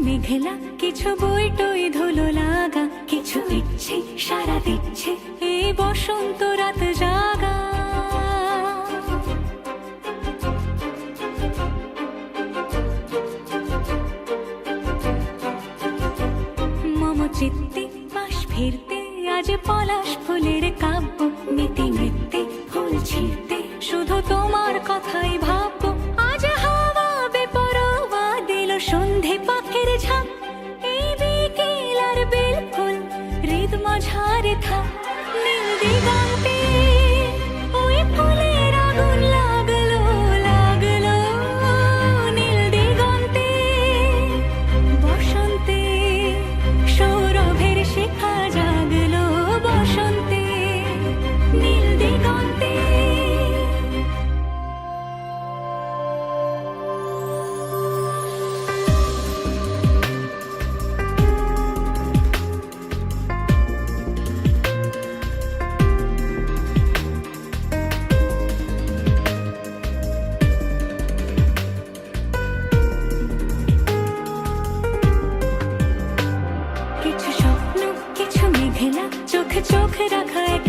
মেঘলা, কিছু বই টই ধুলো লাগা, কিছু ইচ্ছে সারা দিচ্ছে এই বসন্ত রাত জাগা। মম চিত্তে পাশ ফিরতে আজ পলাশ ফুলের কাব্য, নীতি নৃত্যে ফুল ছিঁড়তে শুধু তোমার কথাই ভাববো। আজ হাওয়া বেপরোয়া দিল সন্ধে পাখির ঝাঁক, এই বিকেল আর বিলকুল হৃদ মাঝারে থাক। নীল দিগন্তে ওই ফুলের আগুন লাগলো লাগলো, নীল দিগন্তে বসন্তে সৌরভের শিখা জাগলো, বসন্তে নীল দিগন্তে। কিছু স্বপ্ন, কিছু মেঘলা, চোখে চোখ রাখা এক